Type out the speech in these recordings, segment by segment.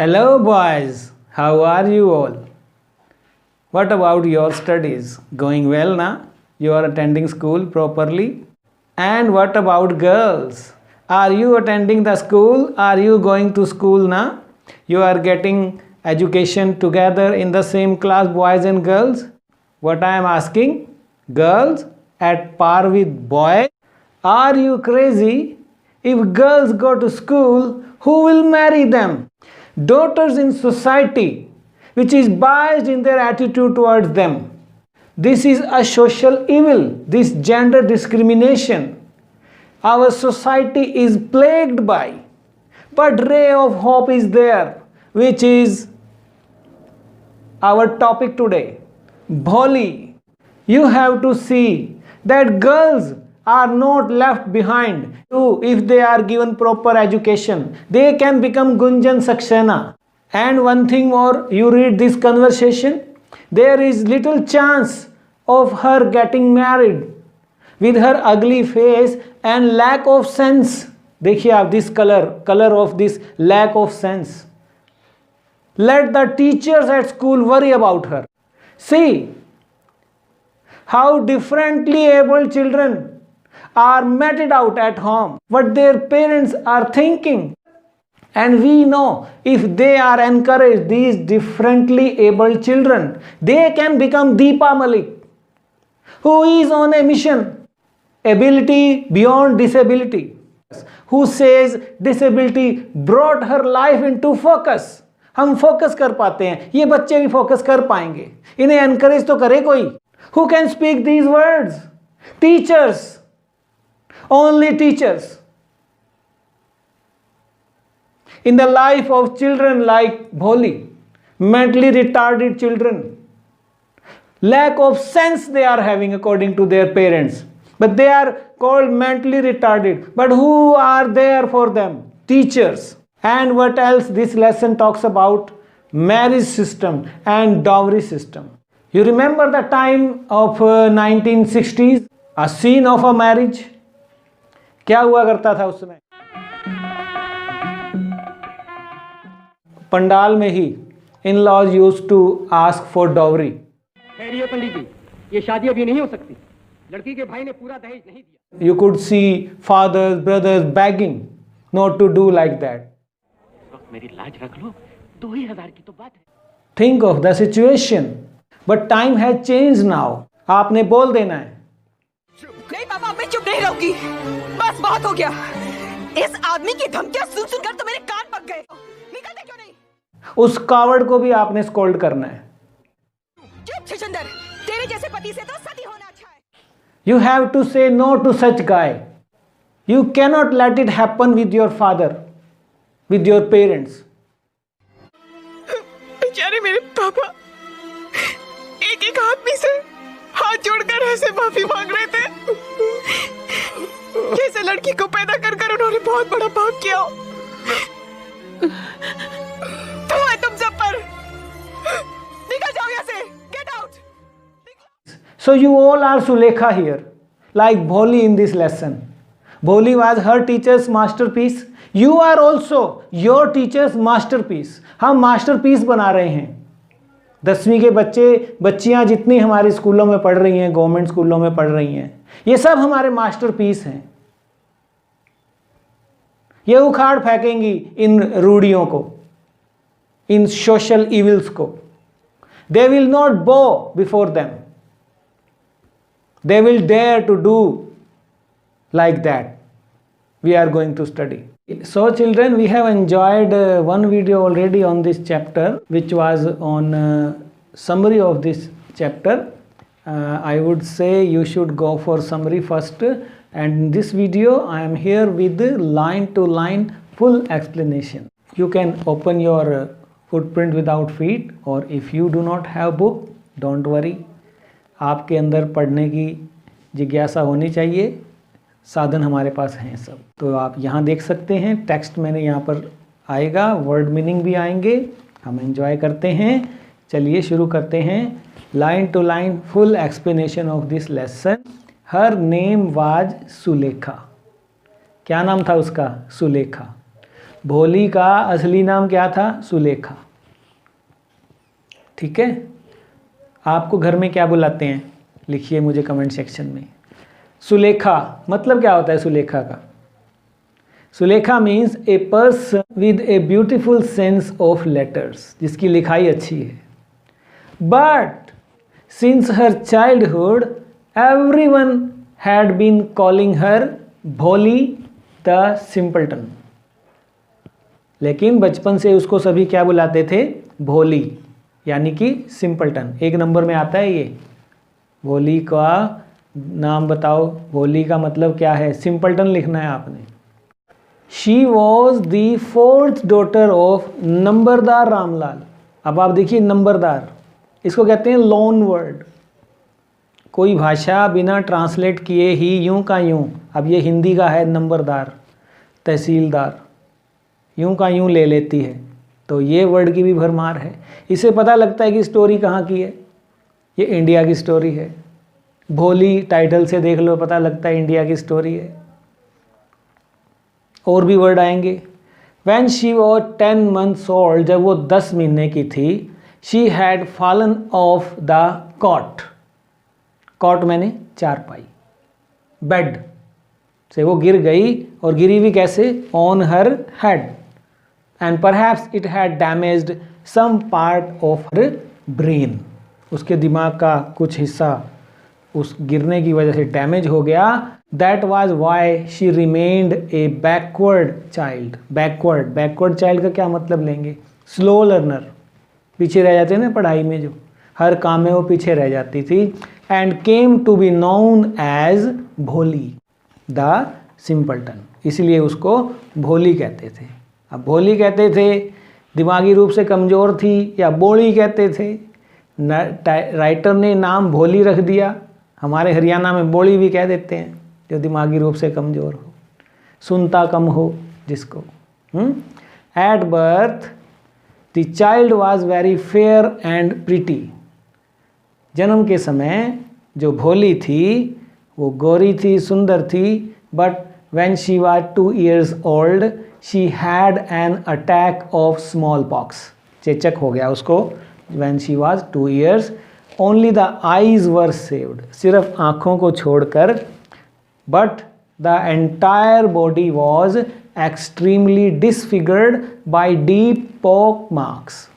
Hello boys, how are you all? What about your studies? Going well now? You are attending school properly? And what about girls? Are you attending the school? Are you going to school now? You are getting education together in the same class, boys and girls? What I am asking? Girls at par with boys? Are you crazy? If girls go to school, who will marry them? Daughters in society which is biased in their attitude towards them. This is a social evil, this gender discrimination. Our society is plagued by, but ray of hope is there, which is our topic today. Bholi. You have to see that girls are not left behind. If they are given proper education, they can become Gunjan Saxena. And one thing more, you read this conversation, there is little chance of her getting married with her ugly face and lack of sense. देखिए आप this color of this lack of sense. Let the teachers at school worry about her. See how differently able children are meted out at home, what their parents are thinking. And we know if they are encouraged, these differently abled children, they can become Deepa Malik, who is on a mission, ability beyond disability, who says disability brought her life into focus. हम focus कर पाते हैं, ये बच्चे भी focus कर पाएंगे, इन्हें एनकरेज तो करे कोई. Who can speak these words? Teachers. Only teachers. In the life of children like Bholi, mentally retarded children, lack of sense they are having according to their parents, but they are called mentally retarded. But who are there for them? Teachers. And what else this lesson talks about? Marriage system and dowry system. You remember the time of 1960s, a scene of a marriage? क्या हुआ करता था उस समय? पंडाल में ही in-laws used to ask for dowry. खैरिए पंडित जी, ये शादी अभी नहीं हो सकती. लड़की के भाई ने पूरा दहेज नहीं दिया. You could see fathers, brothers begging not to do like that. मेरी लाज रख लो, 2000 की तो बात है. Think of the situation. But time has changed now. आपने बोल देना है. नहीं पापा, मैं चुप नहीं रहूंगी. बस बहुत हो गया. इस आदमी की धमकियां सुन सुनकर तो मेरे कान पक गए. निकलते क्यों नहीं? उस कावड़ को भी आपने स्कोल्ड करना है. चुप छछंदर, तेरे जैसे पति से तो सती होना अच्छा है. You have to say no to such guy. You cannot let it happen with your father, with your parents. बेचारे मेरे पापा एक एक आदमी से हाथ जोड़कर ऐसे माफी मांग रहे थे जैसे लड़की को पैदा कर कर उन्होंने बहुत बड़ा पाप किया हो. तो है तुम सब पर. निकल जाओ यहाँ से. Get out. So you all are Sulekha here, like Bholi in this lesson. Bholi was her teacher's masterpiece. You are also your teacher's masterpiece. हम masterpiece बना रहे हैं. 10वीं के बच्चे बच्चियां जितनी हमारे स्कूलों में पढ़ रही हैं, गवर्नमेंट स्कूलों में पढ़ रही हैं, ये सब हमारे मास्टरपीस हैं. ये उखाड़ फेंकेंगी इन रूढ़ियों को, इन सोशल इविल्स को. They will not bow before them. They will dare to do like that. We are going to study. So children, we have enjoyed one video already on this chapter, which was on summary of this chapter. I would say you should go for summary first, and in this video I am here with line to line full explanation. You can open your footprint without feet, or if you do not have book, don't worry. आपके अंदर पढ़ने की जिज्ञासा होनी चाहिए. साधन हमारे पास हैं सब. तो आप यहाँ देख सकते हैं, टेक्स्ट मैंने यहाँ पर आएगा, वर्ड मीनिंग भी आएंगे. हम एंजॉय करते हैं. चलिए शुरू करते हैं. Line to line full explanation of this lesson. Her name was Sulekha. क्या नाम था उसका? सुलेखा. भोली का असली नाम क्या था? सुलेखा। ठीक है, आपको घर में क्या बुलाते हैं? लिखिए मुझे कमेंट सेक्शन में। सुलेखा मतलब क्या होता है सुलेखा का? Sulekha means a person with a beautiful sense of letters, जिसकी लिखाई अच्छी है। But since her childhood everyone had been calling her Bholi the simpleton. लेकिन बचपन से उसको सभी क्या बुलाते थे? भोली, यानी कि सिंपलटन। 1 नंबर में आता है ये। भोली का नाम बताओ। भोली का मतलब क्या है? सिंपलटन लिखना है आपने। She was the 4th daughter of नंबरदार रामलाल। अब आप देखिए नंबरदार, इसको कहते हैं लोन वर्ड। कोई भाषा बिना ट्रांसलेट किए ही यूं का यूं, अब ये हिंदी का है नंबरदार, तहसीलदार, यूं का यूं ले लेती है, तो ये वर्ड की भी भरमार है। इससे पता लगता है कि स्टोरी कहाँ की है। ये इंडिया की स्टोरी है। भोली टाइटल से देख लो, पता लगता है इंडिया की स्टोरी है। और भी वर्ड आएंगे। When she was 10 months old, जब वो 10 महीने की थी, she had fallen off the cot. Cot मैंने चारपाई, बेड से वो गिर गई, और गिरी भी कैसे? On her head, and perhaps it had damaged some part of her brain. उसके दिमाग का कुछ हिस्सा उस गिरने की वजह से डैमेज हो गया। That was why she remained A backward child. Backward child का क्या मतलब लेंगे? स्लो लर्नर, पीछे रह जाते हैं ना पढ़ाई में, जो हर काम में वो पीछे रह जाती थी। And came to be known as Bholi the simpleton, इसलिए उसको भोली कहते थे। अब भोली कहते थे, दिमागी रूप से कमज़ोर थी, या बोली कहते थे। राइटर ने नाम भोली रख दिया। हमारे हरियाणा में बोली भी कह देते हैं, जो दिमागी रूप से कमज़ोर हो, सुनता कम हो जिसको। At birth the child was very fair and pretty. जन्म के समय जो भोली थी वो गोरी थी, सुंदर थी। But when she was 2 years old she had an attack of small pox. चेचक हो गया उसको। When she was 2 years, only the eyes were saved, सिर्फ आँखों को छोड़कर। But the entire body was extremely disfigured by deep pock marks.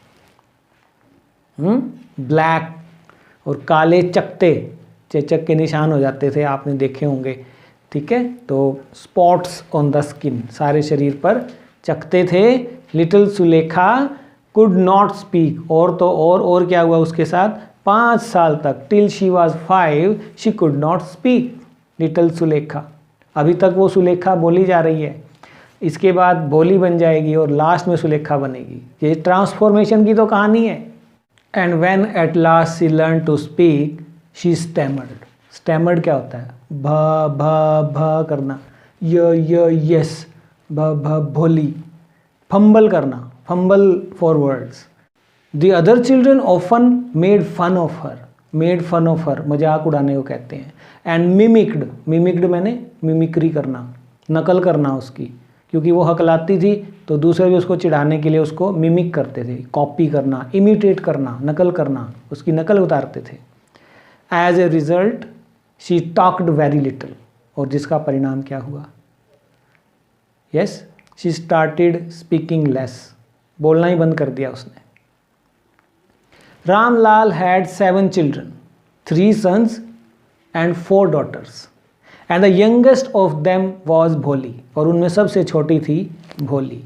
Black और काले चकते, चेचक के निशान हो जाते थे, आपने देखे होंगे। ठीक है, तो स्पॉट्स ऑन द स्किन, सारे शरीर पर चकते थे। Little Sulekha could not speak, और तो और क्या हुआ उसके साथ? 5 साल तक, till she was 5 she could not speak. Little Sulekha, अभी तक वो सुलेखा बोली जा रही है, इसके बाद भोली बन जाएगी और लास्ट में सुलेखा बनेगी। ये ट्रांसफॉर्मेशन की तो कहानी है। And when at last she learn to speak she stammered. Stammered क्या होता है? भ करना, यस, भोली, फंबल करना, fumble for words. The other children often made fun of her, मजाक उड़ाने को कहते हैं। एंड मिमिक्ड मैंने मिमिक्री करना, नकल करना उसकी, क्योंकि वो हकलाती थी तो दूसरे भी उसको चिढ़ाने के लिए उसको मिमिक करते थे। कॉपी करना, इमिटेट करना, नकल करना, उसकी नकल उतारते थे। As a result she talked very little, और जिसका परिणाम क्या हुआ? Yes, she started speaking less, बोलना ही बंद कर दिया उसने। Ramlal had 7 children, 3 sons and 4 daughters, and the youngest of them was भोली, और उनमें सबसे छोटी थी भोली।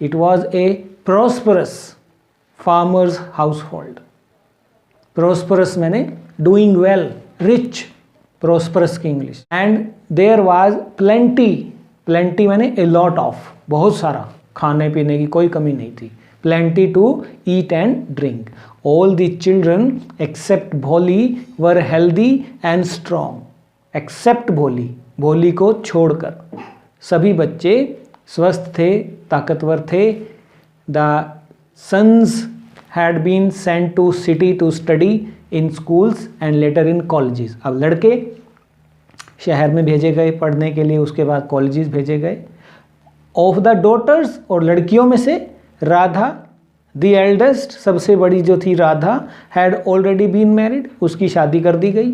It was a prosperous farmer's household. Prosperous मैंने doing well, rich, prosperous की English. And there was plenty मैंने a lot of, बहुत सारा, खाने पीने की कोई कमी नहीं थी। Plenty to eat and drink. All the children except भोली were healthy and strong. Except भोली को छोड़कर सभी बच्चे स्वस्थ थे, ताकतवर थे। The sons had been sent to city to study in schools and later in colleges. अब लड़के शहर में भेजे गए पढ़ने के लिए, उसके बाद कॉलेजेस भेजे गए। ऑफ द डॉटर्स, और लड़कियों में से राधा, द एल्डेस्ट सबसे बड़ी जो थी Radha, had already been married, उसकी शादी कर दी गई।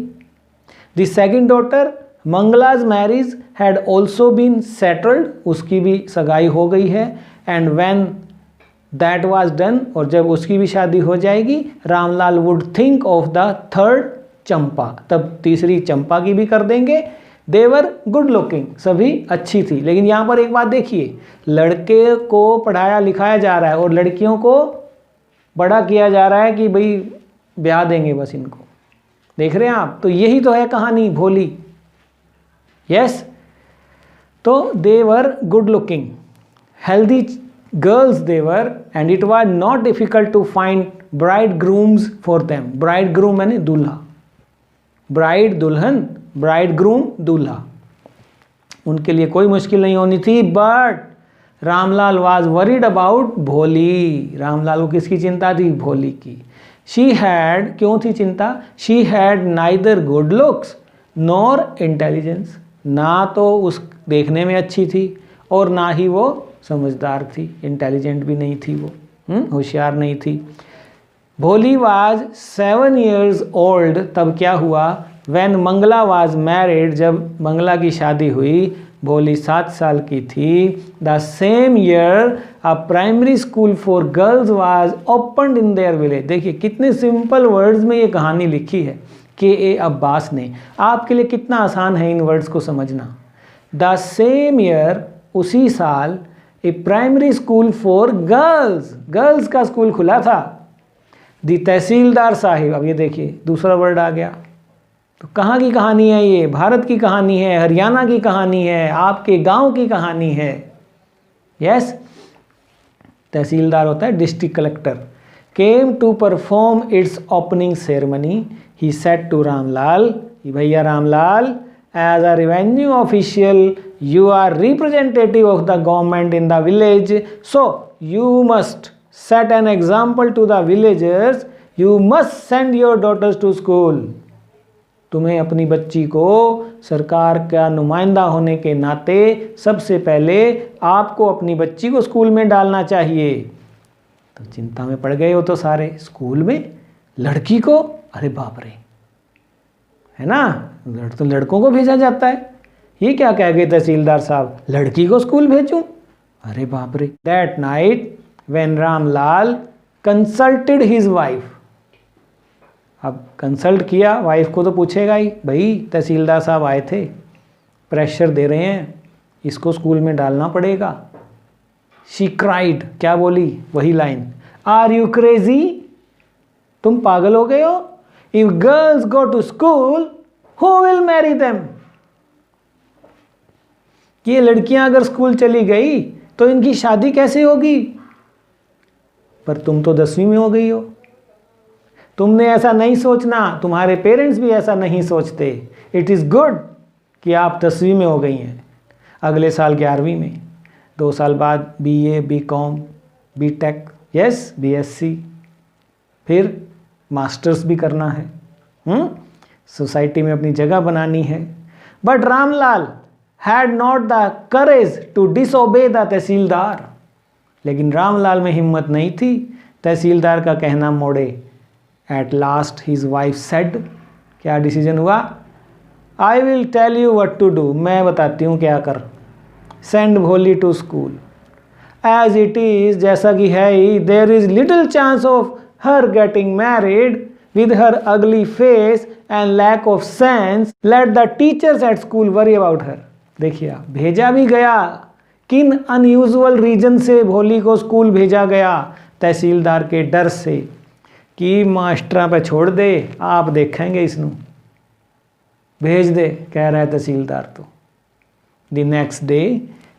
The second daughter Mangla's marriage had also been settled, उसकी भी सगाई हो गई है। And when that was done, और जब उसकी भी शादी हो जाएगी, Ramlal would think of the third Champa, तब तीसरी चंपा की भी कर देंगे। देवर गुड लुकिंग, सभी अच्छी थी। लेकिन यहाँ पर एक बात देखिए, लड़के को पढ़ाया लिखाया जा रहा है और लड़कियों को बड़ा किया जा रहा है कि भाई ब्याह देंगे बस इनको। देख रहे हैं आप? तो यही तो है कहानी भोली। यस, तो they were good looking, healthy girls they were, and it was not difficult to find bridegrooms for them. Bridegroom यानी दूल्हा, ब्राइड दुल्हन, ब्राइड ग्रूम दूल्हा, उनके लिए कोई मुश्किल नहीं होनी थी। But Ramlal was worried about भोली, रामलाल को किसकी चिंता थी? भोली की। शी हैड, क्यों थी चिंता? She had neither good looks nor intelligence, ना तो उस देखने में अच्छी थी और ना ही वो समझदार थी, इंटेलिजेंट भी नहीं थी वो, होशियार नहीं थी। भोली वाज 7 years old, तब क्या हुआ? When मंगला वाज मैरिड, जब मंगला की शादी हुई, भोली 7 साल की थी। The same year a primary school for girls was opened in their village. देखिए कितने सिंपल वर्ड्स में ये कहानी लिखी है के अब्बास ने। आपके लिए कितना आसान है इन वर्ड्स को समझना। द सेम ईयर, उसी साल, a primary school for girls, girls का स्कूल खुला था। दी तहसीलदार साहिब, अब ये देखिए दूसरा वर्ड आ गया। तो कहाँ की कहानी है ये? भारत की कहानी है, हरियाणा की कहानी है, आपके गांव की कहानी है। यस, तहसीलदार होता है district collector. Came to perform its opening ceremony, he said to Ramlal, भैया Ramlal, as a revenue official you are representative of the government in the village, so you must set an example to the villagers, you must send your daughters to school। तुम्हें अपनी बच्ची को सरकार का नुमाइंदा होने के नाते सबसे पहले आपको अपनी बच्ची को स्कूल में डालना चाहिए। तो चिंता में पड़ गए हो तो सारे, स्कूल में लड़की को, अरे बाप रे, है ना, तो लड़कों को भेजा जाता है। ये क्या कह गए तहसीलदार साहब, लड़की को स्कूल भेजूं? अरे बाप रे। That night when Ramlal consulted his wife, अब कंसल्ट किया, वाइफ को तो पूछेगा ही, भाई तहसीलदार साहब आए थे, प्रेशर दे रहे हैं, इसको स्कूल में डालना पड़ेगा। शी क्राइड, क्या बोली? वही लाइन, आर यू क्रेजी, तुम पागल हो गए हो? If girls go to school who will marry them, ये लड़कियां अगर स्कूल चली गई तो इनकी शादी कैसे होगी? पर तुम तो 10वीं में हो गई हो, तुमने ऐसा नहीं सोचना, तुम्हारे पेरेंट्स भी ऐसा नहीं सोचते। इट इज़ गुड कि आप 10वीं में हो गई हैं, अगले साल 11वीं में, 2 साल बाद BA, BCom, BTech, yes BSc, फिर मास्टर्स भी करना है, सोसाइटी में अपनी जगह बनानी है। But Ramlal had not the courage to disobey the tehsildar, लेकिन रामलाल में हिम्मत नहीं थी तहसीलदार का कहना मोड़े। At last his wife said, क्या डिसीजन हुआ? I will tell you what to do, मैं बताती हूँ क्या कर। Send Bholi to school as it is, जैसा कि है ही, there is little chance of her getting married with her ugly face and lack of sense, let the teachers at school worry about her. देखिए भेजा भी गया, किन अनयूजुअल रीजन से भोली को स्कूल भेजा गया? तहसीलदार के डर से कि मास्टरा पे छोड़ दे, आप देखेंगे इसनू, भेज दे, कह रहा है तहसीलदार। तो the next day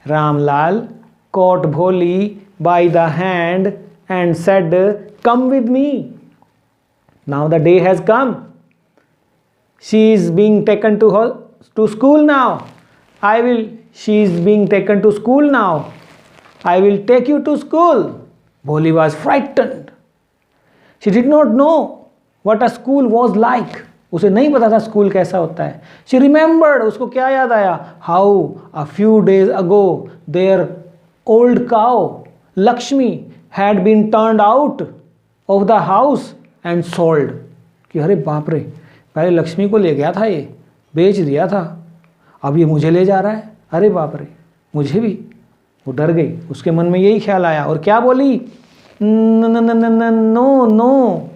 Ramlal caught भोली by the hand and said, come with me। Now the day has come, she is being taken to school now, she is being taken to school now, I will take you to school। Bholi was frightened, she did not know what a school was like, उसे नहीं पता था school कैसा होता है। She remembered, उसको क्या याद आया? How a few days ago there old cow, Lakshmi, had been turned out of the house and sold. कि अरे बाप रे, पहले लक्ष्मी को ले गया था, ये बेच दिया था, अब ये मुझे ले जा रहा है, अरे बाप रे, मुझे भी। वो डर गई, उसके मन में यही ख्याल आया और क्या बोली, no no.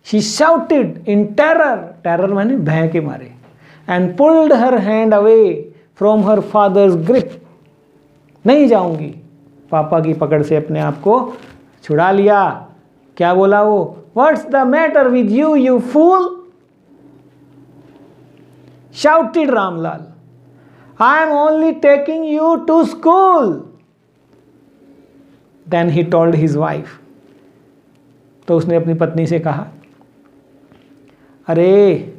She shouted in terror, terror माने भय के मारे, and pulled her hand away from her father's grip. नहीं जाऊंगी, पापा की पकड़ से अपने आप को छुड़ा लिया। क्या बोला वो, what's the matter with you, you fool, shouted Ramlal. I am only taking you to school. Then he told his wife. तो उसने अपनी पत्नी से कहा, अरे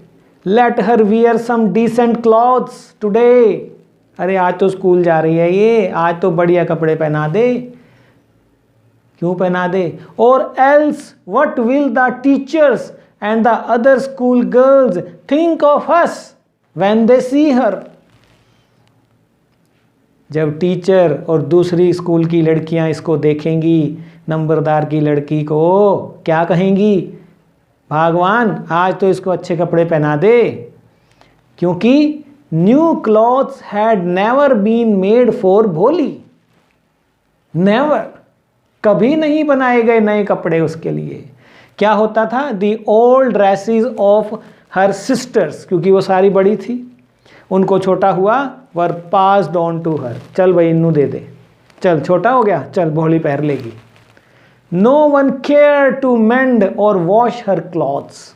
let her wear some decent clothes today. अरे आज तो स्कूल जा रही है ये, आज तो बढ़िया कपड़े पहना दे। क्यों पहना दे? और else what will the teachers and the other school girls think of us when they see her? जब टीचर और दूसरी स्कूल की लड़कियां इसको देखेंगी, नंबरदार की लड़की को, क्या कहेंगी? भगवान आज तो इसको अच्छे कपड़े पहना दे। क्योंकि new clothes had never been made for Bholi. Never, कभी नहीं बनाए गए नए कपड़े उसके लिए। क्या होता था? The old dresses of her sisters, क्योंकि वो सारी बड़ी थी, उनको छोटा हुआ, वर पास्ड ऑन टू हर। चल भाई इन्नू दे दे, चल छोटा हो गया, चल भोली पहन लेगी। No one care to mend or wash her clothes.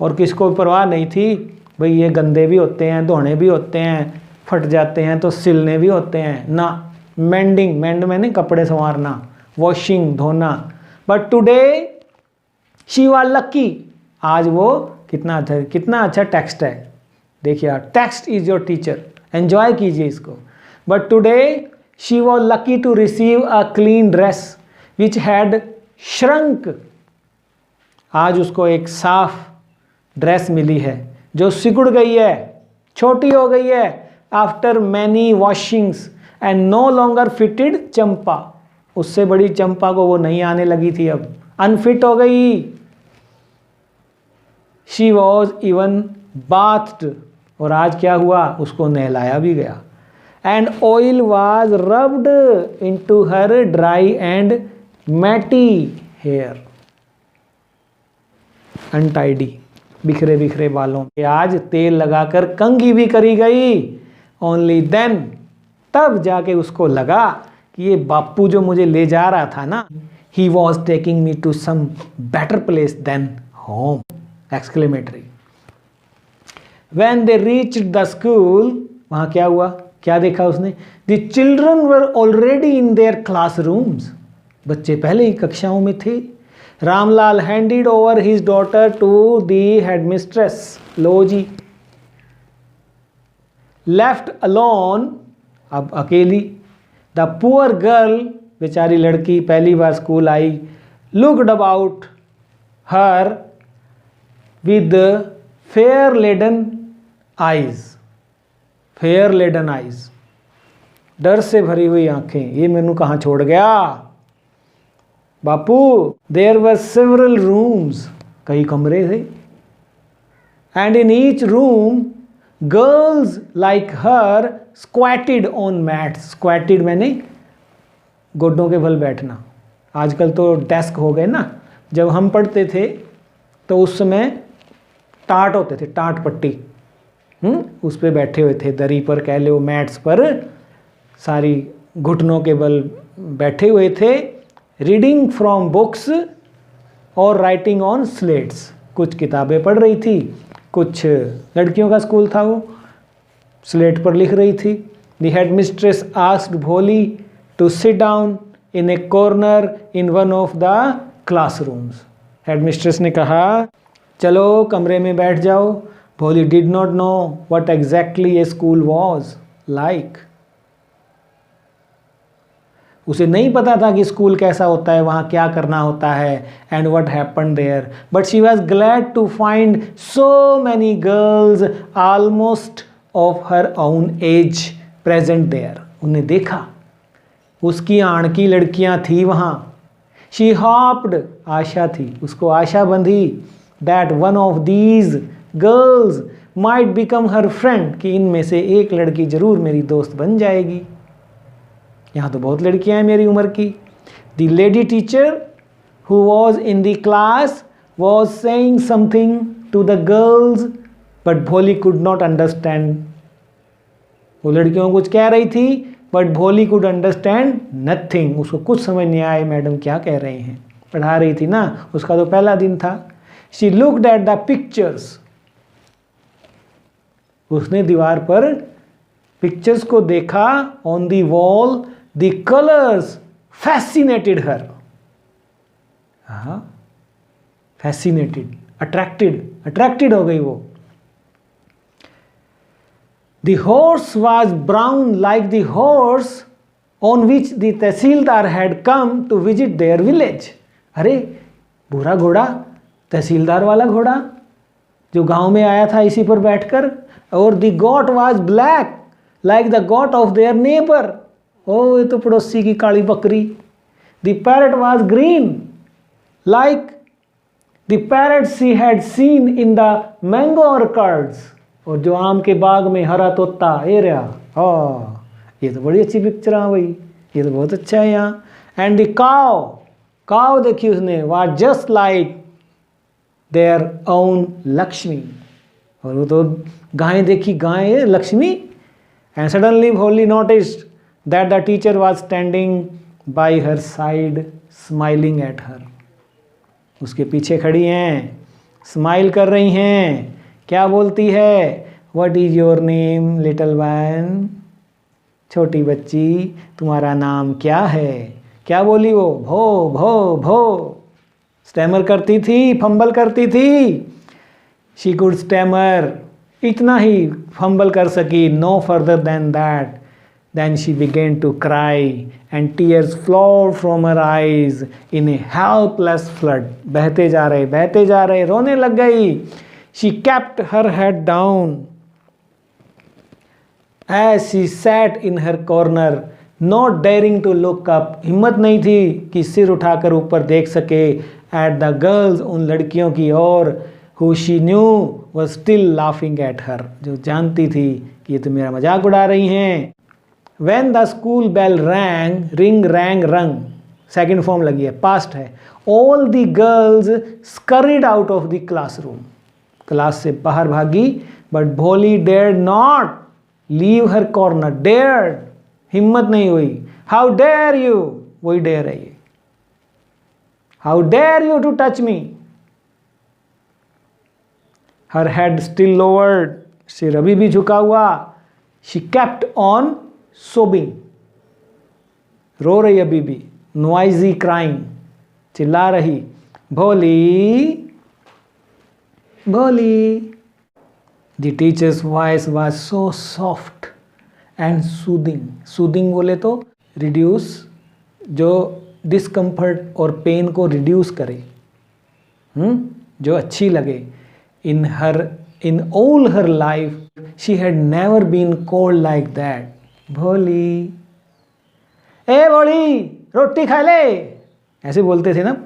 और किसको परवाह नहीं थी, भाई ये गंदे भी होते हैं, धोने भी होते हैं, फट जाते हैं तो सिलने भी होते हैं ना। मेंडिंग, मेंड मैंने कपड़े संवारना, वॉशिंग धोना। But today she was lucky. आज वो कितना अच्छा टेक्स्ट है, देखिए, text is your teacher, enjoy कीजिए इसको। But today she was lucky to receive a clean dress which had shrunk. आज उसको एक साफ ड्रेस मिली है जो सिकुड़ गई है, छोटी हो गई है, after many washings, and no longer fitted Champa. उससे बड़ी चंपा को वो नहीं आने लगी थी, अब अनफिट हो गई। शी वॉज इवन बाथड, और आज क्या हुआ, उसको नहलाया भी गया। And oil was rubbed into her dry and matty hair, untidy, बिखरे बिखरे बालों पे आज तेल लगाकर कंघी भी करी गई। ओनली देन, तब जाके उसको लगा कि ये बापू जो मुझे ले जा रहा था ना, he was taking me to some better place than home, exclamatory. When they reached the school, वहाँ क्या हुआ, क्या देखा उसने? The children were already in their classrooms. बच्चे पहले ही कक्षाओं में थे। Ramlal handed over his daughter to the headmistress. Low ji, left alone, अब अकेली। The poor girl, बेचारी लड़की पहली बार स्कूल आई, looked about her with fear laden eyes, fear laden eyes, डर से भरी हुई आंखें, ये मैनू कहाँ छोड़ गया बापू। देयर वर सेवरल रूम्स, कई कमरे थे, and in each room girls like her squatted on mats. Squatted मैंने गोडों के बल बैठना। आजकल तो डेस्क हो गए ना, जब हम पढ़ते थे तो उस समय टाट होते थे, टाट पट्टी, उस पे बैठे हुए थे, दरी पर कह लो, मैट्स पर, सारी घुटनों के बल बैठे हुए थे। रीडिंग फ्रॉम बुक्स और राइटिंग ऑन स्लेट्स, कुछ किताबें पढ़ रही थी, कुछ लड़कियों का स्कूल था, वो स्लेट पर लिख रही थी। The headmistress asked Bholi to sit down in a corner in one of the classrooms. Headmistress ने कहा, चलो कमरे में बैठ जाओ। Bholi did not know what exactly a school was like. उसे नहीं पता था कि स्कूल कैसा होता है, वहाँ क्या करना होता है, and what happened there. But she was glad to find so many girls almost of her own age present there. उन्हें देखा, उसकी आड़ की लड़कियां थी वहाँ। शी हॉप्ड, आशा थी, उसको आशा बंधी, that one of these girls might become her friend, कि इनमें से एक लड़की जरूर मेरी दोस्त बन जाएगी। यहाँ तो बहुत लड़कियां हैं मेरी उम्र की। The lady teacher who was in the class was saying something to the girls but भोली could not understand। वो लड़कियों को कुछ कह रही थी but भोली could understand nothing। उसको कुछ समझ नहीं आया मैडम क्या कह रहे हैं, पढ़ा रही थी ना, उसका तो पहला दिन था। she looked at the pictures, उसने दीवार पर पिक्चर्स को देखा। on the wall the colors fascinated her। हाँ, फैसिनेटेड, अट्रैक्टेड हो गई वो। The horse was brown like the horse on which the tehsildar had come to visit their village. अरे भूरा घोड़ा, तहसीलदार वाला घोड़ा जो गांव में आया था इसी पर बैठकर। और the goat was black like the goat of their neighbour. ओ, ये तो पड़ोसी की काली बकरी। The parrot was green like the parrots she had seen in the mango orchards। और जो आम के बाग में हरा तोता, ये रहा। हाँ, ये तो बड़ी अच्छी पिक्चर है भाई, ये तो बहुत अच्छा है यहाँ। एंड द काव देखी उसने, was just like their own Lakshmi. और वो तो गाय देखी, गाय लक्ष्मी। एंड सडनली भोली noticed that the teacher was standing by her side smiling at her। उसके पीछे खड़ी हैं, स्माइल कर रही हैं। क्या बोलती है? What is your name little one? छोटी बच्ची, तुम्हारा नाम क्या है? क्या बोली वो? भो भो भो। स्टैमर करती थी, फंबल करती थी। शी कुड स्टैमर, इतना ही फंबल कर सकी, no further than that. Then she began to cry and tears flowed from her eyes in a helpless flood। बहते जा रहे, रोने लग गई। She kept her head down as she sat in her corner, not daring to look up। हिम्मत नहीं थी कि सिर उठाकर ऊपर देख सके। At the girls, उन लड़कियों की ओर, who she knew was still laughing at her, जो जानती थी कि ये तो मेरा मजाक उड़ा रही हैं। When the school bell rang, ring rang rung, second form लगी है, पास्ट है। All the girls scurried out of the classroom, class से बाहर भागी। But भोली dared not leave her corner, dared, हिम्मत नहीं हुई। How dare you, वही dare है ये। How dare you to touch me? Her head still lowered, सिर अभी भी झुका हुआ। She kept on sobbing, रो रही अभी भी। noisy crying, चिल्ला रही। भोली भोली। The teacher's voice was so soft and soothing। soothing बोले तो reduce, जो discomfort और pain को reduce करे, जो अच्छी लगे। In all her life she had never been cold like that। भोली, ए भोली रोटी खा ले, ऐसे बोलते थे ना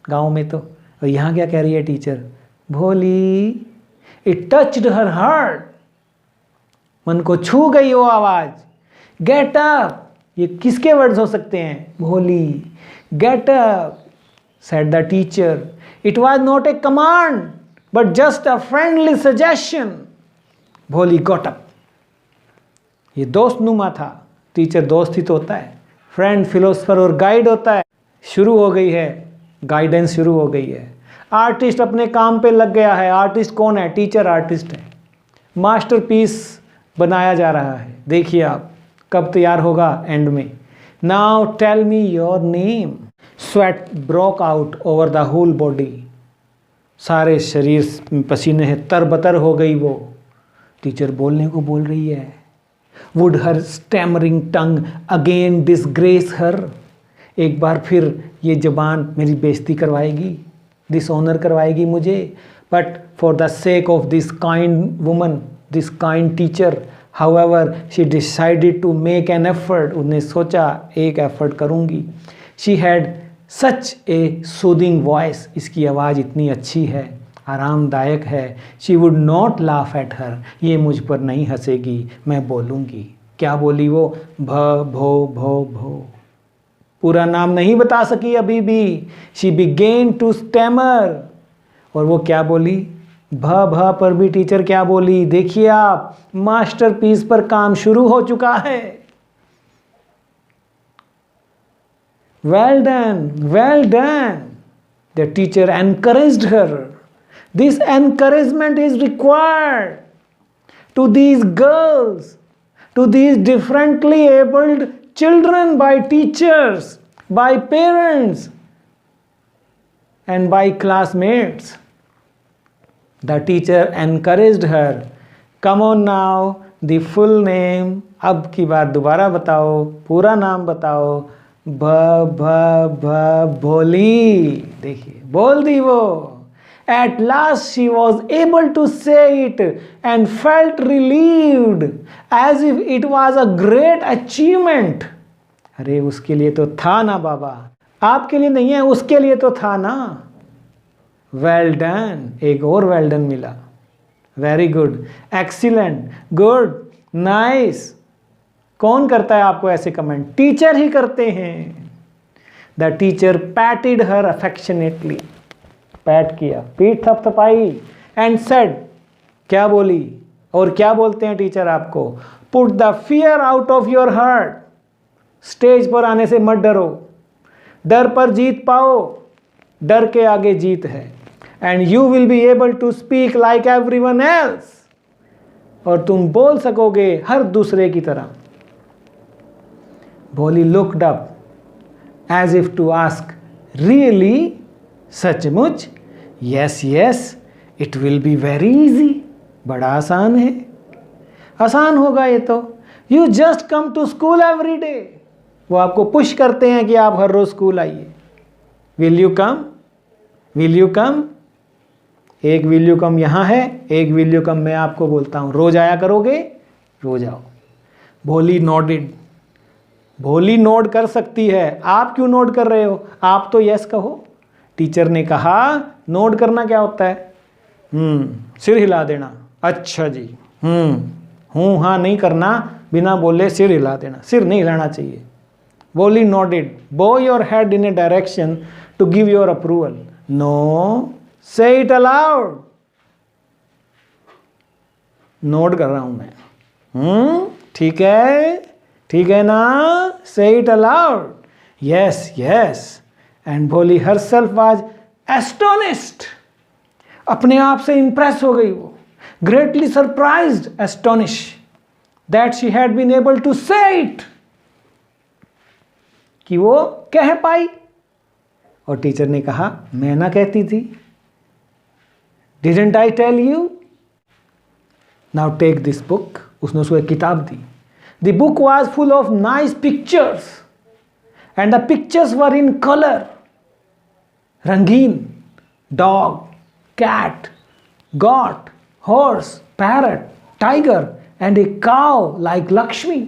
गांव में तो। और यहाँ क्या कह रही है टीचर? भोली। इट टच्ड हर हार्ट, मन को छू गई वो आवाज। गेट अप, ये किसके वर्ड्स हो सकते हैं? भोली। Get up, said the teacher. It was not a command but just a friendly suggestion. भोली गॉट अप, ये दोस्त नुमा था। टीचर दोस्त ही तो होता है, फ्रेंड फिलोसफर और गाइड होता है। शुरू हो गई है गाइडेंस, शुरू हो गई है। आर्टिस्ट अपने काम पे लग गया है। आर्टिस्ट कौन है? टीचर आर्टिस्ट है। मास्टरपीस बनाया जा रहा है, देखिए आप कब तैयार होगा एंड में। Now tell me your name. Sweat broke out over the whole body, सारे शरीर पसीने हैं, तरबतर हो गई वो। टीचर बोलने को बोल रही है। Would her stammering tongue again disgrace her? एक बार फिर ये जबान मेरी बेइज्जती करवाएगी, डिसऑनर करवाएगी मुझे। But for the sake of this kind woman, this kind teacher, However, she decided to make an effort. उसने सोचा एक एफर्ट करूँगी. She had such a soothing voice. इसकी आवाज़ इतनी अच्छी है, आरामदायक है. She would not laugh at her. ये मुझ पर नहीं हंसेगी, मैं बोलूँगी. क्या बोली वो? भ भो भो भो. पूरा नाम नहीं बता सकी अभी भी. She began to stammer. और वो क्या बोली? भ भ पर भी टीचर क्या बोली? देखिए आप, मास्टरपीस पर काम शुरू हो चुका है. Well done, well done. The teacher encouraged her. This encouragement is required to these girls, to these differently abled children by teachers, by parents, and by classmates. The teacher encouraged her. Come on now, the full name. अब की बार दोबारा बताओ, पूरा नाम बताओ. भ भ भ भोली. देखिए, बोल दी वो. At last she was able to say it and felt relieved as if it was a great achievement. अरे उसके लिए तो था ना बाबा, आपके लिए नहीं है, उसके लिए तो था ना. Well done. एक और वेल डन मिला. Very good, excellent, good, nice. कौन करता है आपको ऐसे कमेंट? टीचर ही करते हैं. The teacher पैटेड her affectionately. PAT किया, पीठ थपथपाई. एंड सेड, क्या बोली? और क्या बोलते हैं टीचर आपको? Put the fear out of your heart. Stage पर आने से मत डरो. डर पर जीत पाओ. डर के आगे जीत है. And you will be able to speak like everyone else. और तुम बोल सकोगे हर दूसरे की तरह. Bholi looked up as if to ask, really? सचमुच? Yes yes, it will be very easy. बड़ा आसान है. आसान होगा ये तो. You just come to school every day. वो आपको पुश करते हैं कि आप हर रोज स्कूल आइए. Will you come? Will you come? एक विल यू कम यहाँ है, एक विल यू कम मैं आपको बोलता हूँ. रोज आया करोगे? रोज आओ. भोली नोडेड. भोली नोड कर सकती है. आप क्यों नोड कर रहे हो? आप तो यस कहो. टीचर ने कहा, नोड करना क्या होता है? सिर हिला देना. अच्छा जी. हूँ हाँ नहीं करना, बिना बोले सिर हिला देना. सिर नहीं हिलाना चाहिए. Bolly nodded. Bow your head in a direction to give your approval. No, say it aloud. Note कर रहा हूं मैं. ठीक है, ठीक है ना? Say it aloud. Yes, yes. And Bolly herself was astonished. अपने आप से impress हो गई वो. Greatly surprised, astonished that she had been able to say it. कि वो कह पाई. और टीचर ने कहा, मैं ना कहती थी? Didn't I tell you? Now take this book. उसने उसको एक किताब दी. The book was full of nice pictures and the pictures were in color. रंगीन. Dog, cat, goat, horse, parrot, tiger and a cow like Lakshmi.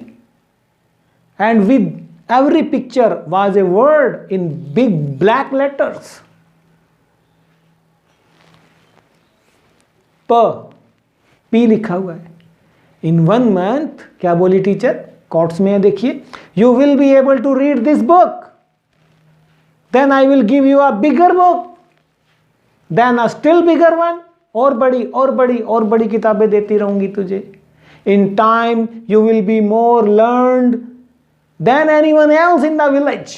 And with every picture was a word in big black letters. P लिखा हुआ है. In 1 month, क्या बोली teacher? Quotes में है देखिए. You will be able to read this book. Then I will give you a bigger book. Then a still bigger one. और बड़ी और बड़ी और बड़ी किताबें देती रहूंगी तुझे. In time you will be more learned than anyone else in the village.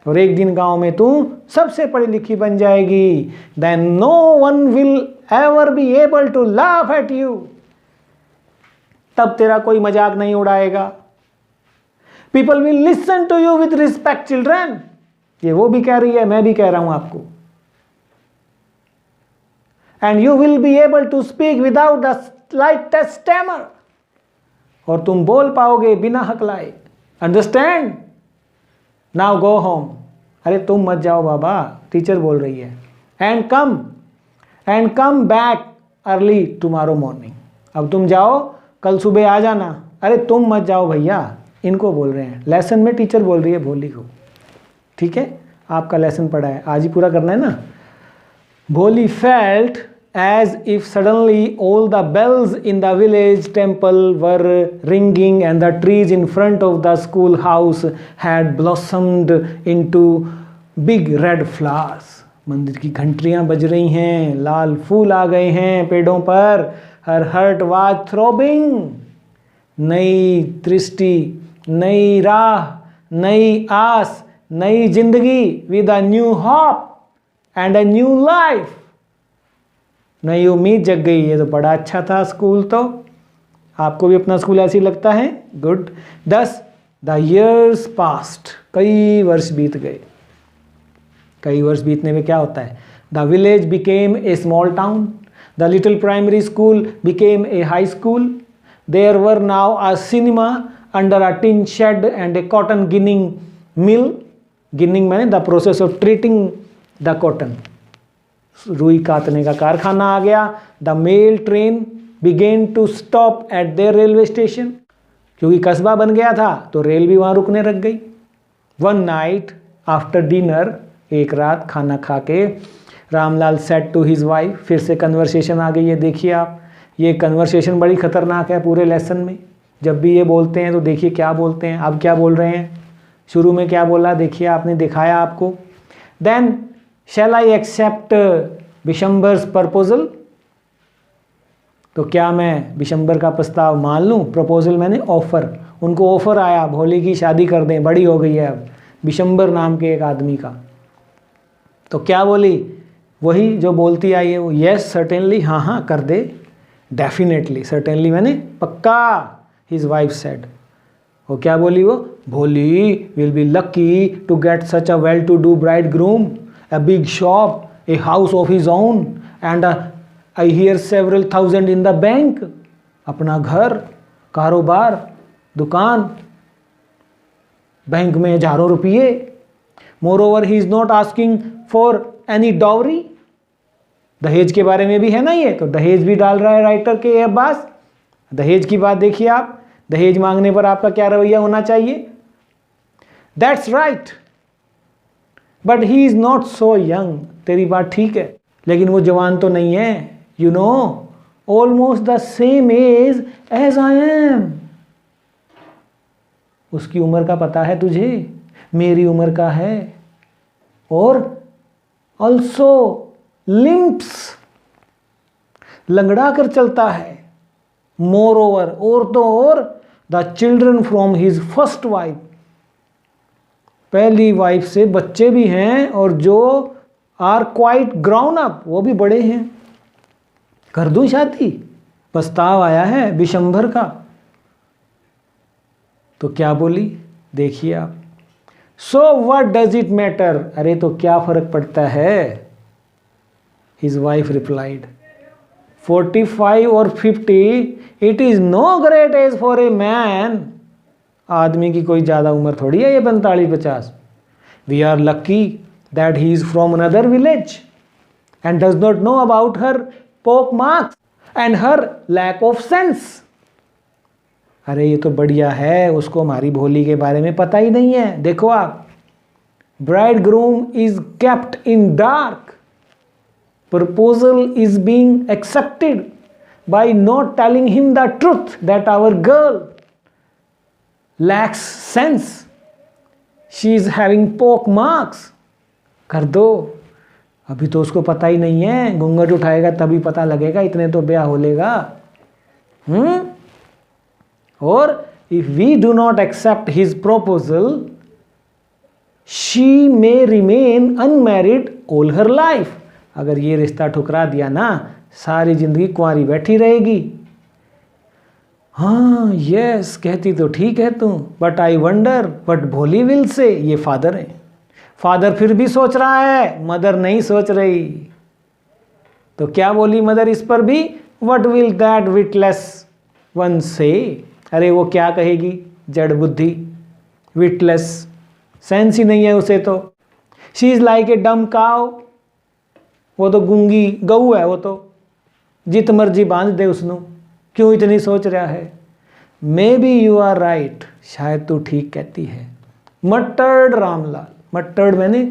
और एक दिन गांव में तू सबसे पढ़ी लिखी बन जाएगी. Then no one will ever be able to laugh at you. तब तेरा कोई मजाक नहीं उड़ाएगा. People will listen to you with respect, children. ये वो भी कह रही है, मैं भी कह रहा हूं आपको. And you will be able to speak without the slightest stammer. और तुम बोल पाओगे बिना हकलाए. Understand? Now go home. अरे तुम मत जाओ बाबा, टीचर बोल रही है. And come back early tomorrow morning. अब तुम जाओ कल सुबह आ जाना। अरे तुम मत जाओ भैया, इनको बोल रहे हैं। लेसन में टीचर बोल रही है भोली को, ठीक है, आपका लेसन पढ़ा है, आज ही पूरा करना है ना। भोली felt as if suddenly all the bells in the village temple were ringing and the trees in front of the school house had blossomed into big red flowers। मंदिर की घंटियां बज रही हैं, लाल फूल आ गए हैं पेड़ों पर। her heart was throbbing। नई दृष्टि, नई राह, नई आस, नई जिंदगी, with a new hope and a new life। नई उम्मीद जग गई। ये तो बड़ा अच्छा था स्कूल। तो आपको भी अपना स्कूल ऐसे ही लगता है? गुड। 10 the years passed। कई वर्ष बीत गए। कई वर्ष बीतने में क्या होता है? The village became a small town. The little primary school became a high school. There were now a cinema under a tin shed and a cotton ginning mill. Ginning means the process of treating the cotton. रुई काटने का कारखाना आ गया। The mail train began to stop at their railway station. क्योंकि कस्बा बन गया था तो रेल भी वहाँ रुकने लग गई। वन नाइट आफ्टर डिनर, एक रात खाना खा के, Ramlal said to his wife. फिर से कन्वर्सेशन आ गई है। देखिए आप, ये कन्वर्सेशन बड़ी खतरनाक है पूरे लेसन में। जब भी ये बोलते हैं तो देखिए क्या बोलते हैं। अब क्या बोल रहे हैं? शुरू में क्या बोला देखिए, आपने दिखाया आपको। Then shall I accept Vishamber's proposal. तो क्या मैं विशंबर का प्रस्ताव मान लूँ? प्रपोजल मैंने ऑफर। उनको ऑफर आया भोली की शादी कर दें, बड़ी हो गई है अब, विशंबर नाम के एक आदमी का। तो क्या बोली? वही जो बोलती आई है वो, यस सर्टेनली, हाँ हाँ कर दे, डेफिनेटली, सर्टेनली मैंने पक्का, हिज वाइफ सेड। वो क्या बोली? वो Bholi will be lucky to get such a well to do bridegroom, a big shop, a house of his own, and I hear several thousand in the bank। अपना घर, कारोबार, दुकान, bank में हजारों रुपये। Moreover, he is not asking for any dowry। दहेज के बारे में भी है ना ये, तो दहेज भी डाल रहा है राइटर के ये अब्बास। दहेज की बात देखिए आप, दहेज मांगने पर आपका क्या रवैया होना चाहिए? That's right, but he is not so young. तेरी बात ठीक है, लेकिन वो जवान तो नहीं है। You know, almost the same age as I am. उसकी उम्र का पता है तुझे? मेरी उम्र का है। और ऑल्सो लिम्प्स, लंगड़ा कर चलता है। मोर ओवर, और तो और, the children from his first wife, पहली वाइफ से बच्चे भी हैं, और जो आर क्वाइट ग्राउंड अप, वो भी बड़े हैं। कर दूं शादी? प्रस्ताव आया है विशंभर का। तो क्या बोली देखिए आप। So what does it matter? अरे तो क्या फर्क पड़ता है? हिज वाइफ रिप्लाइड, 45 और 50 it is no great age for a man. आदमी की कोई ज़्यादा उम्र थोड़ी है ये 45-50। We are lucky that he is from another village and does not know about her pock marks and her lack of sense. अरे ये तो बढ़िया है, उसको हमारी भोली के बारे में पता ही नहीं है। देखो आप, bridegroom is kept in dark, proposal is being accepted by not telling him the truth that our girl lacks sense, she is having pock marks। कर दो, अभी तो उसको पता ही नहीं है, घूंघट उठाएगा तभी पता लगेगा, इतने तो ब्याह हो लेगा। और if we do not accept his proposal, she may remain unmarried all her life। अगर ये रिश्ता ठुकरा दिया ना, सारी जिंदगी कुंवारी बैठी रहेगी। हाँ यस, कहती तो ठीक है तुम, बट आई वंडर बट भोली विल से। ये फादर है, फादर फिर भी सोच रहा है, मदर नहीं सोच रही। तो क्या बोली मदर इस पर भी? What will that witless one से। अरे वो क्या कहेगी जड़ बुद्धि, विटलेस, सेंस ही नहीं है उसे तो। शी इज लाइक ए डम काव, वो तो गूंगी गऊ है, वो तो जित मर्जी बांध दे उसनु, क्यों इतनी सोच रहा है। Maybe you are right, शायद तू ठीक कहती है। मटर्ड रामलाल, मटर्ड मैंने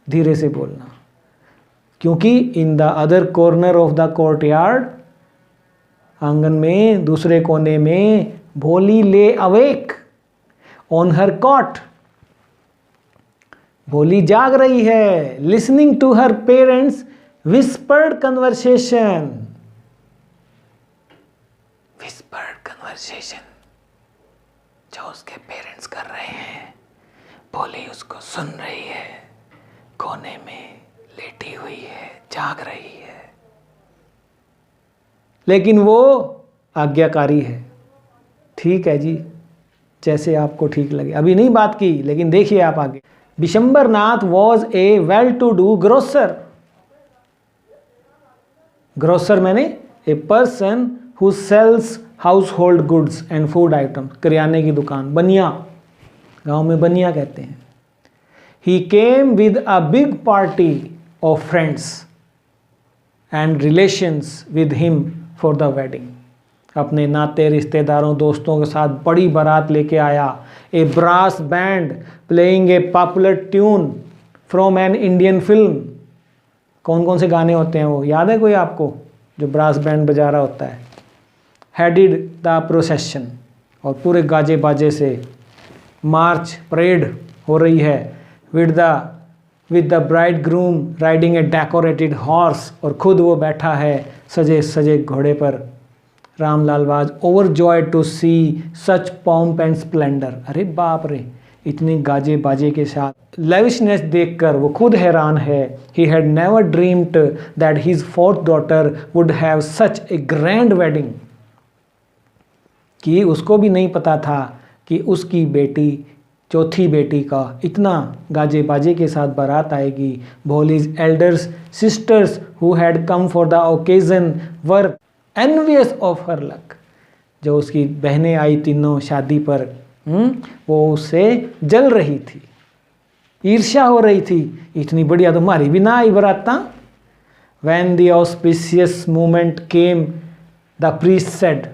धीरे से बोलना, क्योंकि in the other corner of the courtyard, आंगन में दूसरे कोने में, भोली ले अवेक ऑन हर कॉट, भोली जाग रही है, listening to her parents whispered conversation, whispered conversation जो उसके पेरेंट्स कर रहे हैं, भोली उसको सुन रही है, कोने में लेटी हुई है, जाग रही है, लेकिन वो आज्ञाकारी है। ठीक है जी, जैसे आपको ठीक लगे, अभी नहीं बात की, लेकिन देखिए आप आगे। Bishambarnath was a well to do grocer, grocer means a person who sells household goods and food item, किराने की दुकान, बनिया, गांव में बनिया कहते हैं। He came with a big party of friends and relations with him for the wedding, अपने नाते रिश्तेदारों दोस्तों के साथ बड़ी बारात लेके आया। A brass band playing a popular tune from an Indian film, कौन कौन से गाने होते हैं वो याद है कोई आपको, जो ब्रास बैंड बजा रहा होता है। हेडिड द प्रोसेशन, और पूरे गाजे बाजे से मार्च परेड हो रही है। With the bridegroom riding a decorated horse, और खुद वो बैठा है सजे सजे घोड़े पर। Ramlal was overjoyed to see such pomp and splendour, अरे बाप रे, इतने गाजे बाजे के साथ लेविशनेस देखकर वो खुद हैरान है। He had never dreamed that his fourth daughter would have such A grand wedding, कि उसको भी नहीं पता था कि उसकी बेटी, चौथी बेटी का इतना गाजे बाजे के साथ बारात आएगी। Bholi's elders sisters who had come for the occasion were envious of her luck, जो उसकी बहनें आई तीनों शादी पर, वो उससे जल रही थी, ईर्ष्या हो रही थी, इतनी बढ़िया तो हमारी भी ना आई बराता। When the auspicious moment came the priest said,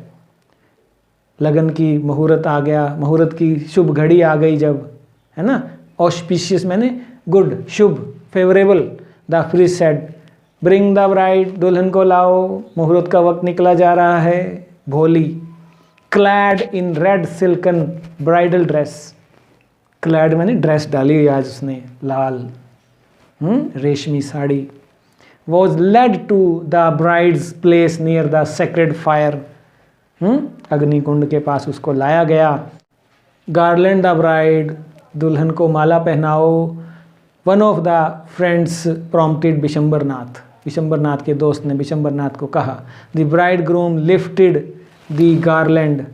लगन की मुहूर्त आ गया, मुहूर्त की शुभ घड़ी आ गई जब, है ना, ऑस्पिशियस मैंने good, Shubh, favourable. The priest said bring the bride, दुल्हन को लाओ, मुहूर्त का वक्त निकला जा रहा है। Bholi clad in red silken bridal dress, clad means dress डाली हुई आज उसने, लाल रेशमी sari. Was led to the bride's place near the sacred fire, अग्निकुंड के पास उसको लाया गया। गार्लैंड द ब्राइड, दुल्हन को माला पहनाओ। One of the friends prompted Bishambarnath, Bishambarnath के दोस्त ने बिशंबरनाथ को कहा। The bridegroom lifted the garland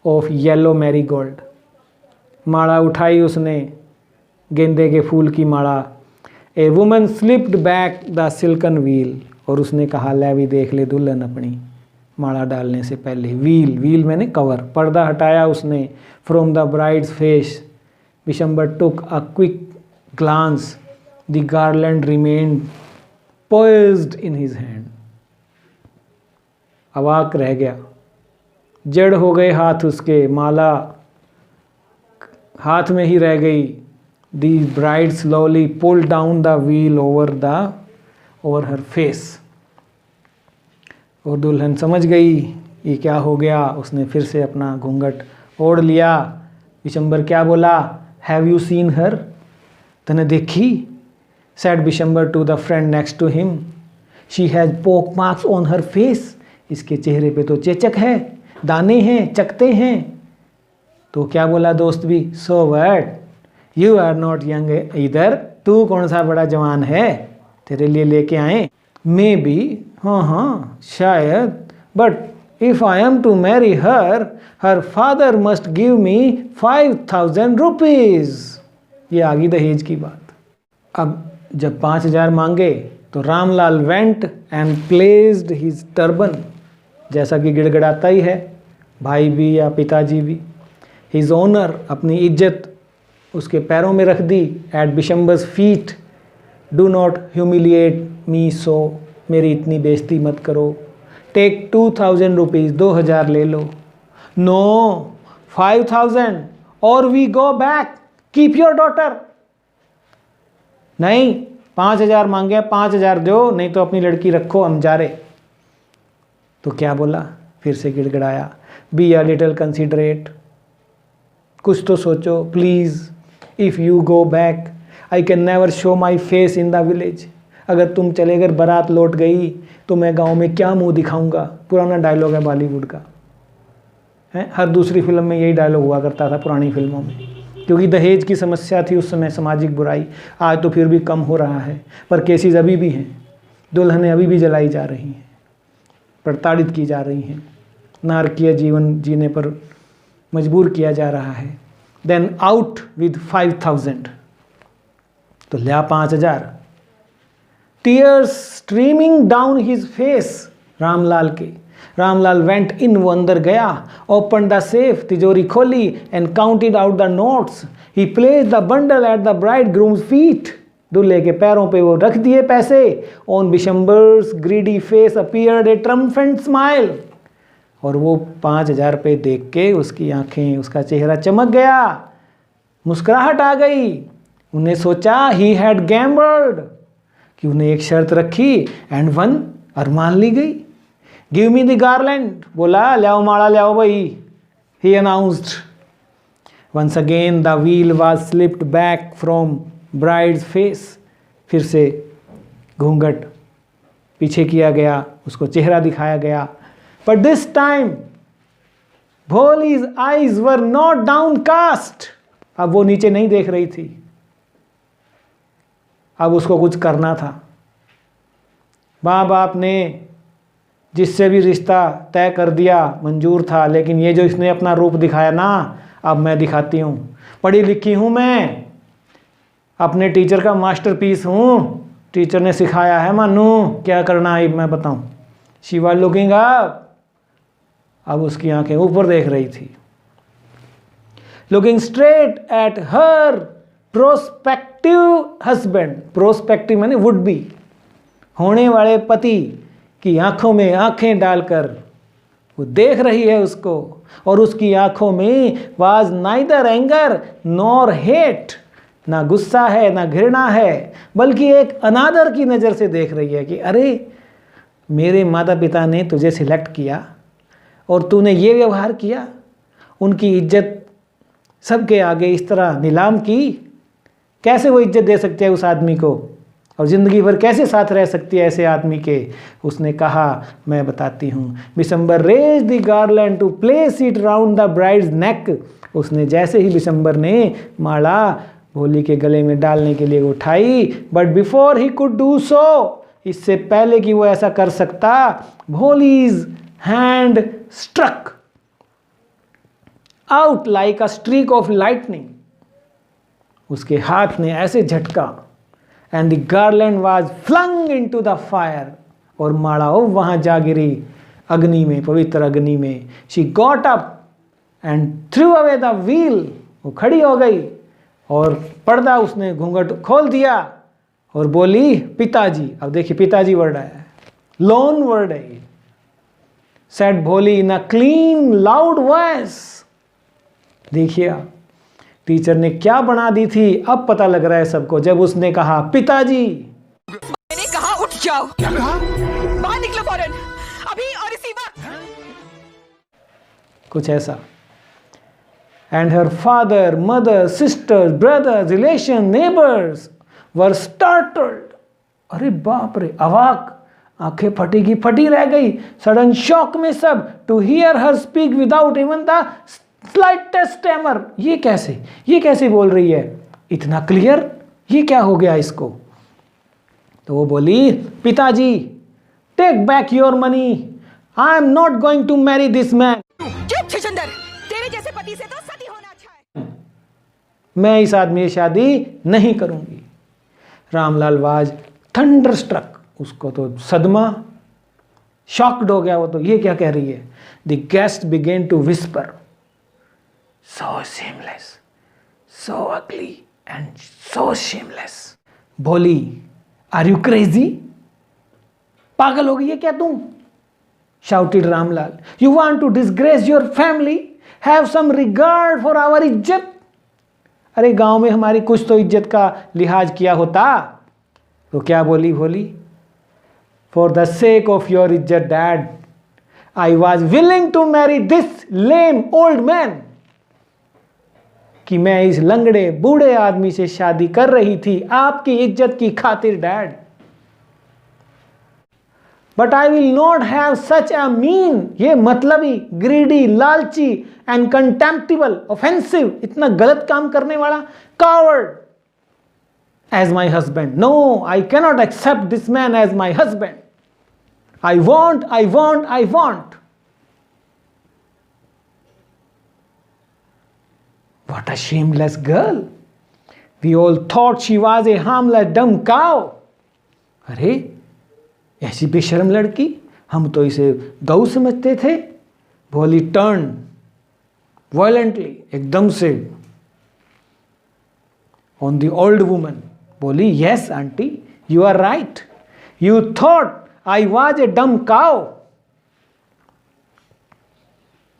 of yellow marigold, माला उठाई उसने, गेंदे के फूल की माला। A woman slipped back the silken veil, और उसने कहा ले भी देख ले दुल्हन अपनी, माला डालने से पहले। व्हील, व्हील मैंने कवर, पर्दा हटाया उसने। From the bride's face Bishambar took a quick glance, the garland remained poised in his hand, अवाक रह गया, जड़ हो गए हाथ उसके, माला हाथ में ही रह गई। The bride slowly pull down the veil over her face, और दुल्हन समझ गई ये क्या हो गया, उसने फिर से अपना घूंघट ओढ़ लिया। बिशंबर क्या बोला, हैव यू सीन हर, तने देखी? Said Bishambar to the friend next to him, she has pockmarks on her face, इसके चेहरे पे तो चेचक है, दाने हैं, चकते हैं। तो क्या बोला दोस्त भी, so what, you are not young इधर, तू कौन सा बड़ा जवान है, तेरे लिए लेके आए। मे बी, हाँ शायद, but if I am to marry her, her father must give me 5,000 rupees. ये आ गई दहेज की बात। अब जब 5,000 मांगे तो Ramlal went and placed his turban, जैसा कि गिड़गिड़ाता ही है भाई भी या पिताजी भी, हिज ऑनर, अपनी इज्जत उसके पैरों में रख दी। At Bishambar's feet, do not humiliate me so, मेरी इतनी बेइज्जती मत करो। टेक 2,000 रुपीज़, 2,000 ले लो। नो, 5,000 और we go back, keep your daughter. नहीं, 5,000 मांगे, 5,000 दो, नहीं तो अपनी लड़की रखो, हम जा रहे। तो क्या बोला, फिर से गिड़गिड़ाया, बी अ लिटिल कंसिडरेट, कुछ तो सोचो please, if you go back I can never show my face in the village. अगर तुम चले गए, बारात लौट गई, तो मैं गांव में क्या मुंह दिखाऊंगा। पुराना डायलॉग है बॉलीवुड का, है, हर दूसरी फिल्म में यही डायलॉग हुआ करता था पुरानी फिल्मों में, क्योंकि दहेज की समस्या थी उस समय, सामाजिक बुराई। आज तो फिर भी कम हो रहा है, पर केसेस अभी भी हैं, दुल्हनें अभी भी जलाई जा रही हैं, प्रताड़ित की जा रही हैं, नारकीय जीवन जीने पर मजबूर किया जा रहा है। देन आउट विद 5,000, तो लिया 5,000। Tears streaming down his face, Ramlal के। रामलाल वेंट इन, वो अंदर गया, ओपन द सेफ, तिजोरी खोली, and counted out the notes. He placed the bundle at the bridegroom's feet, दूल्हे के पैरों पे वो रख दिए पैसे। On Bishambar's greedy face appeared a triumphant smile, और वो 5,000 रुपये देख के उसकी आंखें, उसका चेहरा चमक गया, मुस्कुराहट आ गई। उन्हें सोचा ही हैड गैम्बल्ड, कि उन्हें एक शर्त रखी, एंड वन, और मान ली गई। गिव मी द गार्लैंड, बोला लाओ माला लाओ भाई, he announced. Once again the veil was slipped back from bride's face, फिर से घूंघट पीछे किया गया, उसको चेहरा दिखाया गया। But this time Bholi's eyes were not downcast, अब वो नीचे नहीं देख रही थी, अब उसको कुछ करना था। माँ बाप ने जिससे भी रिश्ता तय कर दिया मंजूर था, लेकिन ये जो इसने अपना रूप दिखाया ना, अब मैं दिखाती हूँ। पढ़ी लिखी हूँ मैं, अपने टीचर का मास्टरपीस हूँ, टीचर ने सिखाया है मानू क्या करना है, मैं बताऊँ। शी वाज लुकिंग अप, अब उसकी आंखें ऊपर देख रही थी। Looking straight at her prospective husband, prospective माने वुड बी, होने वाले पति की आंखों में आंखें डालकर वो देख रही है उसको, और उसकी आंखों में was neither anger nor hate, ना गुस्सा है ना घृणा है, बल्कि एक अनादर की नज़र से देख रही है कि अरे मेरे माता पिता ने तुझे सिलेक्ट किया और तूने ये व्यवहार किया, उनकी इज्जत सबके आगे इस तरह नीलाम की, कैसे वो इज्जत दे सकते हैं उस आदमी को, और ज़िंदगी भर कैसे साथ रह सकती है ऐसे आदमी के। उसने कहा मैं बताती हूँ। Bishambar raised the garland to place it round the bride's neck, उसने जैसे ही बिशंबर ने माला भोली के गले में डालने के लिए उठाई, but before he could do so, इससे पहले कि वो ऐसा कर सकता, Bholi's hand struck out like a streak of lightning, उसके हाथ ने ऐसे झटका, and the garland was flung into the fire, और माला वहां जा गिरी अग्नि में, पवित्र अग्नि में। She got up and through away the wheel, वो खड़ी हो गई और पर्दा उसने घूंघट खोल दिया और बोली पिताजी। अब देखिए पिताजी वर्ड आया है, लोन वर्ड है ये। सेड भोली इन अ क्लीन लाउड वॉइस, देखिए आप टीचर ने क्या बना दी थी, अब पता लग रहा है सबको, जब उसने कहा पिताजी। मैंने कहा उठ जाओ, क्या कहा? बाहर निकलो फौरन, अभी और इसी वक्त। कुछ ऐसा। And her father, mother, sisters, brothers, relation, neighbours were startled, अरे बाप रे, अवाक, आंखें फटी की फटी रह गई, सडन शॉक में सब, to hear her speak without even the slightest stammer. ये कैसे बोल रही है, इतना क्लियर, ये क्या हो गया इसको। तो वो बोली पिताजी take back your money, I am not going to marry this man. चुप छछंदर, तेरे जैसे पति से तो सती होना अच्छा है। मैं इस आदमी से शादी नहीं करूंगी। रामलाल वाज थंडरस्ट्रक, उसको तो सदमा, शॉक्ड हो गया वो, तो ये क्या कह रही है। The guest began to whisper, so shameless, so ugly and so shameless. भोली, are you crazy? पागल हो गई है क्या तुम? shouted Ramlal. You want to disgrace your family have some regard for our izzat. अरे गांव में हमारी कुछ तो इज्जत का लिहाज किया होता। तो क्या बोली Bholi? For the sake of your इज्जत dad I was willing to marry this lame old man. कि मैं इस लंगड़े बूढ़े आदमी से शादी कर रही थी आपकी इज्जत की खातिर dad. But I will not have such a mean, ये मतलबी, ग्रीडी, लालची एंड कंटेम्प्टिबल, ऑफेंसिव, इतना गलत काम करने वाला coward as my husband. No, I cannot accept this man as my husband. I want, I want, I want. What a shameless girl. We all thought she was a harmless dumb cow. अरे ऐसी बेशर्म लड़की, हम तो इसे गऊ समझते थे। भोली टर्न वायलेंटली, एकदम से ऑन द ओल्ड वुमन। बोली yes aunty, you are right, you thought I was a dumb cow.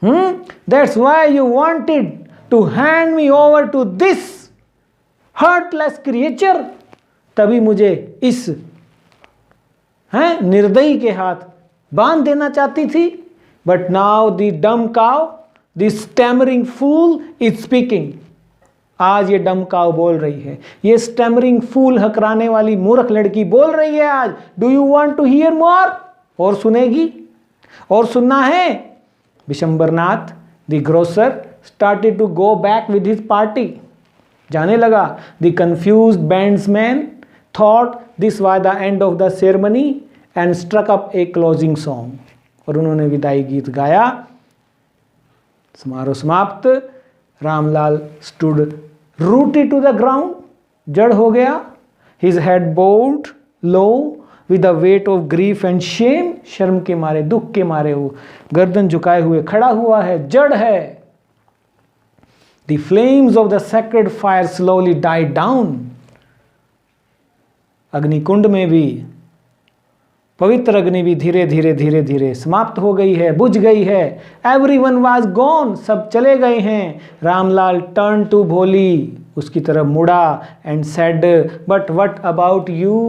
That's why you wanted to hand me over to this heartless creature। तभी मुझे इस निर्दयी के हाथ बांध देना चाहती थी। But now the dumb cow, the stammering fool is speaking। आज ये डम काव बोल रही है, ये स्टैमरिंग फूल, हकराने वाली मूर्ख लड़की बोल रही है आज। Do you want to hear more? और सुनेगी? और सुनना है? Vishambarnath the grocer started to go back with his party। जाने लगा। The confused bandsman thought this was the end of the ceremony and struck up a closing song। और उन्होंने विदाई गीत गाया। समारोह समाप्त। Ramlal stood rooted to the ground, जड़ हो गया। His head bowed low with the weight of grief and shame। शर्म के मारे, दुख के मारे वो गर्दन झुकाए हुए खड़ा हुआ है, जड़ है। The flames of the sacred fire slowly died down। अग्निकुंड में भी, पवित्र अग्नि भी धीरे धीरे धीरे धीरे समाप्त हो गई है, बुझ गई है। Everyone was gone, सब चले गए हैं। रामलाल turned to भोली, उसकी तरफ मुड़ा and said, but what about you?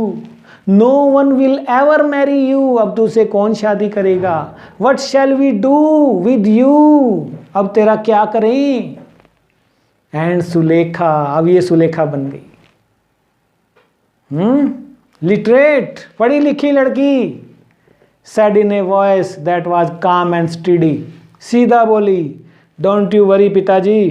No one will ever marry you। अब तुझसे कौन शादी करेगा? What shall we do with you? अब तेरा क्या करें? एंड सुलेखा, अब ये सुलेखा बन गई। लिटरेट, पढ़ी लिखी लड़की। Said in a voice that was calm and steady. सीधा बोली, डोंट यू वरी पिताजी,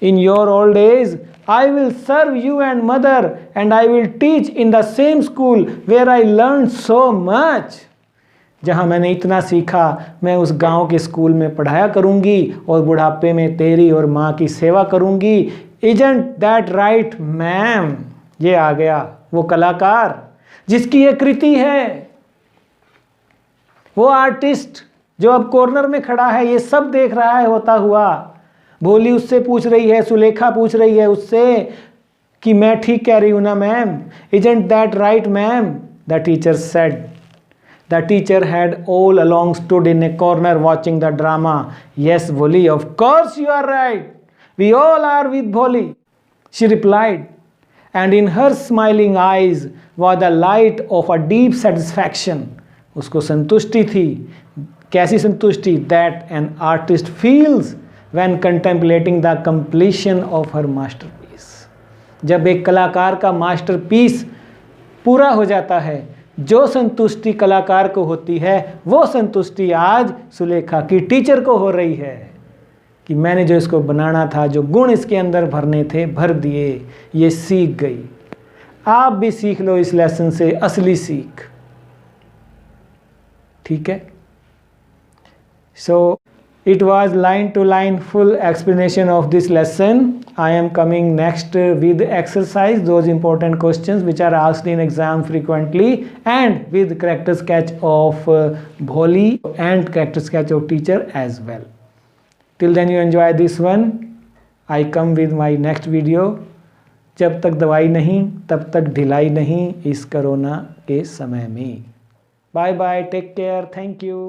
in your old age I will serve you and mother and I will teach in the same school where I learn so much. जहाँ मैंने इतना सीखा, मैं उस गांव के स्कूल में पढ़ाया करूँगी और बुढ़ापे में तेरी और माँ की सेवा करूँगी। Isn't that right ma'am? ये आ गया वो कलाकार जिसकी ये कृति है, वो आर्टिस्ट जो अब कॉर्नर में खड़ा है, ये सब देख रहा है होता हुआ। भोली उससे पूछ रही है, सुलेखा पूछ रही है उससे कि मैं ठीक कह रही हूँ ना ma'am? Isn't that right ma'am? The teacher said. The teacher had all along stood in a corner watching the drama। Yes, Bholi, of course you are right. We all are with Bholi, she replied, and in her smiling eyes was the light of a deep satisfaction। उसको संतुष्टि थी। कैसी संतुष्टि? That an artist feels when contemplating the completion of her masterpiece। जब एक कलाकार का masterpiece पूरा हो जाता है, जो संतुष्टि कलाकार को होती है, वो संतुष्टि आज सुलेखा की टीचर को हो रही है कि मैंने जो इसको बनाना था, जो गुण इसके अंदर भरने थे, भर दिए, ये सीख गई। आप भी सीख लो इस लेसन से असली सीख। ठीक है? सो it was line to line full explanation of this lesson। I am coming next with exercise, those important questions which are asked in exam frequently, and with character sketch of Bholi and character sketch of teacher as well। Till then you enjoy this one। I come with my next video। जब तक दवाई नहीं तब तक ढिलाई नहीं इस corona के समय में। Bye bye, take care, thank you.